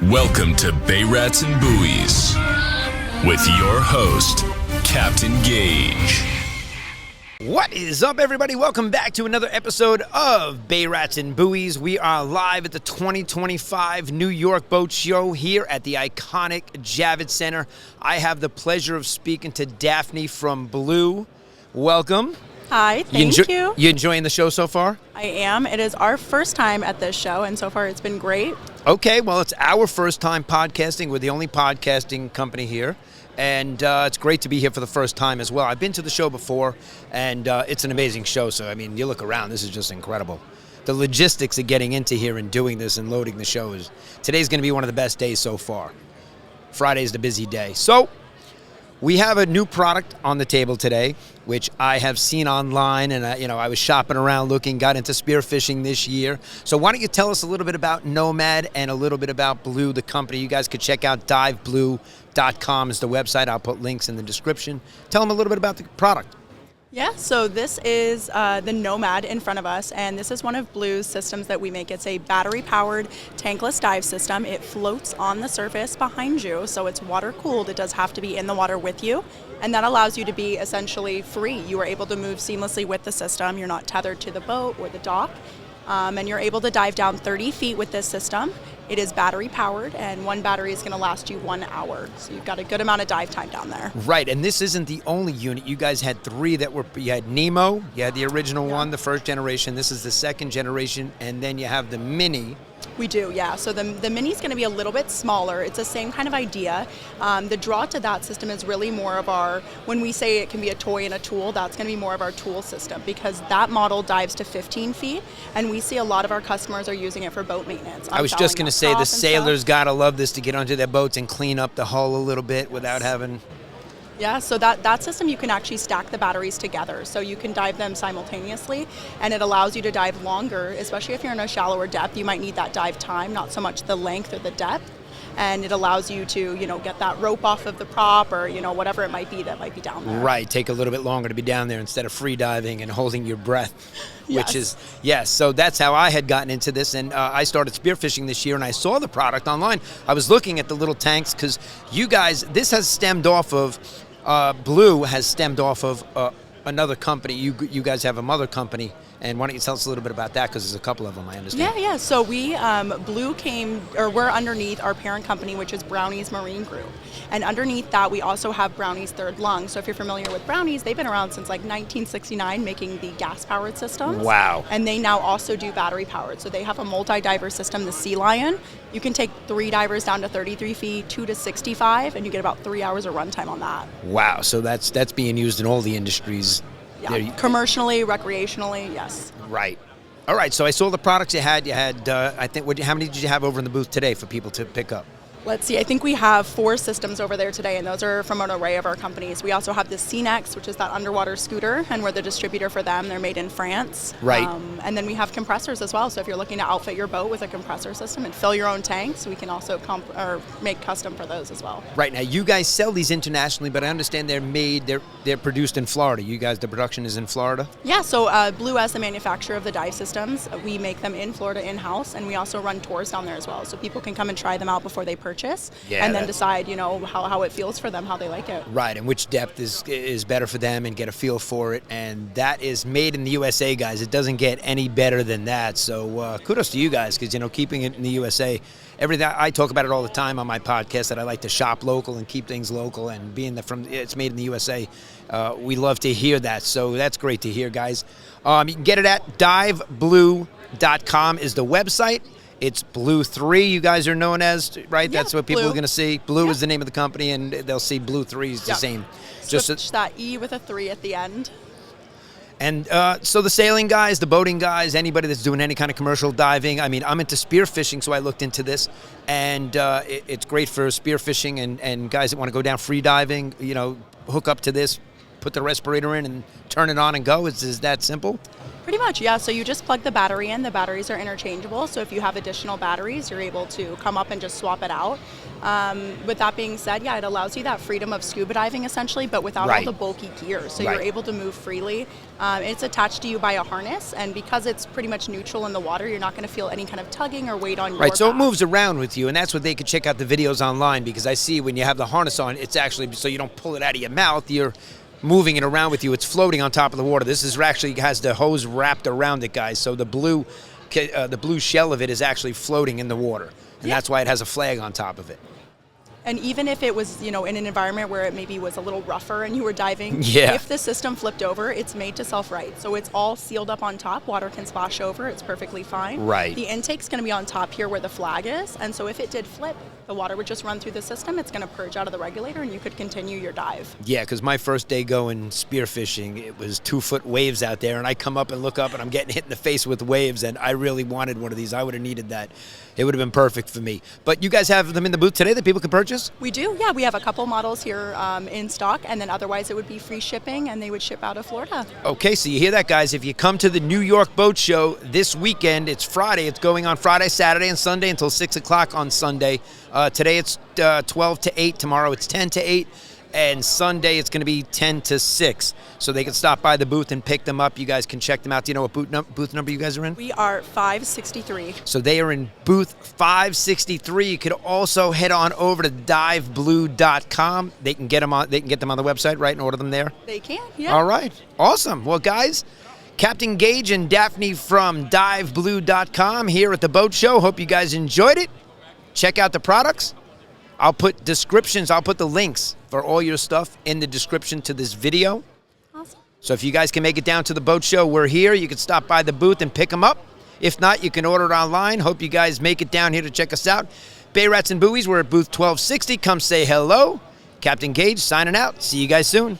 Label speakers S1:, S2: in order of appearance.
S1: Welcome to Bay Rats Buoys with your host, Captain Gage.
S2: What is up, everybody? Welcome back to another episode of Bay Rats Buoys. We are live at the 2025 New York Boat Show here at the iconic Javits Center. I have the pleasure of speaking to Daphne from Blue. Welcome.
S3: Hi, thank you.
S2: You enjoying the show so far?
S3: I am. It is our first time at this show, and so far it's been great.
S2: Okay, well, it's our first time podcasting. We're the only podcasting company here, and it's great to be here for the first time as well. I've been to the show before, and it's an amazing show. So, I mean, you look around, this is just incredible. The logistics of getting into here and doing this and loading the show today's going to be one of the best days so far. Friday's the busy day. So, we have a new product on the table today, which I have seen online, and I was shopping around looking, got into spearfishing this year. So why don't you tell us a little bit about Nomad and a little bit about Blue, the company. You guys could check out DiveBlu3 is the website. I'll put links in the description. Tell them a little bit about the product.
S3: Yeah, so this is the Nomad in front of us, and this is one of Blue's systems that we make. It's a battery-powered tankless dive system. It floats on the surface behind you, so it's water-cooled. It does have to be in the water with you, and that allows you to be essentially free. You are able to move seamlessly with the system. You're not tethered to the boat or the dock, and you're able to dive down 30 feet with this system. It is battery powered, and one battery is going to last you 1 hour. So you've got a good amount of dive time down there.
S2: Right, and this isn't the only unit. You guys had three you had Nemo, you had the original one, the first generation. This is the second generation, and then you have the Mini.
S3: We do, yeah. So the Mini's going to be a little bit smaller. It's the same kind of idea. The draw to that system is really more of when we say it can be a toy and a tool, that's going to be more of our tool system, because that model dives to 15 feet, and we see a lot of our customers are using it for boat maintenance.
S2: I was just going to say the sailors got to love this to get onto their boats and clean up the hull a little bit without having...
S3: Yeah, so that system, you can actually stack the batteries together, so you can dive them simultaneously, and it allows you to dive longer, especially if you're in a shallower depth. You might need that dive time, not so much the length or the depth, and it allows you to, get that rope off of the prop or, whatever it might be that might be down there.
S2: Right, take a little bit longer to be down there instead of free diving and holding your breath, which is, yes, so that's how I had gotten into this, and I started spearfishing this year, and I saw the product online. I was looking at the little tanks, because you guys, this has stemmed off of, Blue has stemmed off of another company. You guys have a mother company, and why don't you tell us a little bit about that, because there's a couple of them, I understand.
S3: Yeah. So we, Blue we're underneath our parent company, which is Brownie's Marine Group. And underneath that, we also have Brownie's Third Lung. So if you're familiar with Brownie's, they've been around since like 1969, making the gas-powered systems.
S2: Wow.
S3: And they now also do battery-powered. So they have a multi-diver system, the Sea Lion. You can take 3 divers down to 33 feet, 2 to 65, and you get about 3 hours of runtime on that.
S2: Wow. So that's being used in all the industries.
S3: Yeah, commercially, recreationally, yes.
S2: Right. All right, so I saw the products you had. You had, I think, how many did you have over in the booth today for people to pick up?
S3: Let's see, I think we have 4 systems over there today, and those are from an array of our companies. We also have the CNEX, which is that underwater scooter, and we're the distributor for them. They're made in France.
S2: Right.
S3: And then we have compressors as well, so if you're looking to outfit your boat with a compressor system and fill your own tanks, we can also make custom for those as well.
S2: Right, now you guys sell these internationally, but I understand they're produced in Florida. You guys, the production is in Florida?
S3: Yeah, so Blue, as the manufacturer of the dive systems, we make them in Florida in-house, and we also run tours down there as well, so people can come and try them out before they purchase. And then decide, how it feels for them, how they like it.
S2: Right, and which depth is better for them, and get a feel for it. And that is made in the USA, guys. It doesn't get any better than that. So kudos to you guys, because, keeping it in the USA, everything, I talk about it all the time on my podcast, that I like to shop local and keep things local, and being it's made in the USA, we love to hear that. So that's great to hear, guys. You can get it at DiveBlu3 is the website. It's Blue3, you guys are known as, right?
S3: Yeah,
S2: that's what people
S3: Blue.
S2: are going to see. Blue is the name of the company, and they'll see Blue3 is the same.
S3: Switch that E with a 3 at the end.
S2: And so the sailing guys, the boating guys, anybody that's doing any kind of commercial diving. I mean, I'm into spearfishing, so I looked into this, and it's great for spearfishing and guys that want to go down free diving, hook up to this. put the respirator in and turn it on and go? Is that simple?
S3: Pretty much, yeah. So you just plug the battery in. The batteries are interchangeable. So if you have additional batteries, you're able to come up and just swap it out. With that being said, yeah, it allows you that freedom of scuba diving essentially, but without all the bulky gear. So you're able to move freely. It's attached to you by a harness, and because it's pretty much neutral in the water, you're not going to feel any kind of tugging or weight on your back.
S2: So it moves around with you, and that's what they could check out the videos online, because I see when you have the harness on, it's actually so you don't pull it out of your mouth. You're moving it around with you. It's floating on top of the water. This is actually has the hose wrapped around it, guys. So the blue shell of it is actually floating in the water, and that's why it has a flag on top of it.
S3: And even if it was, in an environment where it maybe was a little rougher and you were diving, if the system flipped over, it's made to self-right. So it's all sealed up on top. Water can splash over. It's perfectly fine.
S2: Right.
S3: The intake's going to be on top here where the flag is. And so if it did flip, the water would just run through the system. It's going to purge out of the regulator, and you could continue your dive.
S2: Yeah, because my first day going spearfishing, it was 2-foot waves out there, and I come up and look up, and I'm getting hit in the face with waves, and I really wanted one of these. I would have needed that. It would have been perfect for me. But you guys have them in the booth today that people can purchase?
S3: We do, yeah. We have a couple models here in stock, and then otherwise it would be free shipping, and they would ship out of Florida.
S2: Okay, so you hear that, guys. If you come to the New York Boat Show this weekend, it's Friday. It's going on Friday, Saturday, and Sunday until 6 o'clock on Sunday. Today it's 12 to 8. Tomorrow it's 10 to 8. And Sunday it's going to be 10 to 6. So they can stop by the booth and pick them up. You guys can check them out. Do you know what booth number you guys are in?
S3: We are 563.
S2: So they are in booth 563. You could also head on over to diveblu3.com. They can get them on the website, right, and order them there?
S3: They can, yeah.
S2: All right. Awesome. Well, guys, Captain Gage and Daphne from diveblu3.com here at the boat show. Hope you guys enjoyed it. Check out the products. I'll put the links for all your stuff in the description to this video.
S3: Awesome.
S2: So if you guys can make it down to the boat show, we're here. You can stop by the booth and pick them up. If not, you can order it online. Hope you guys make it down here to check us out. Bay Rats and Buoys, we're at booth 1260. Come say hello. Captain Gage signing out. See you guys soon.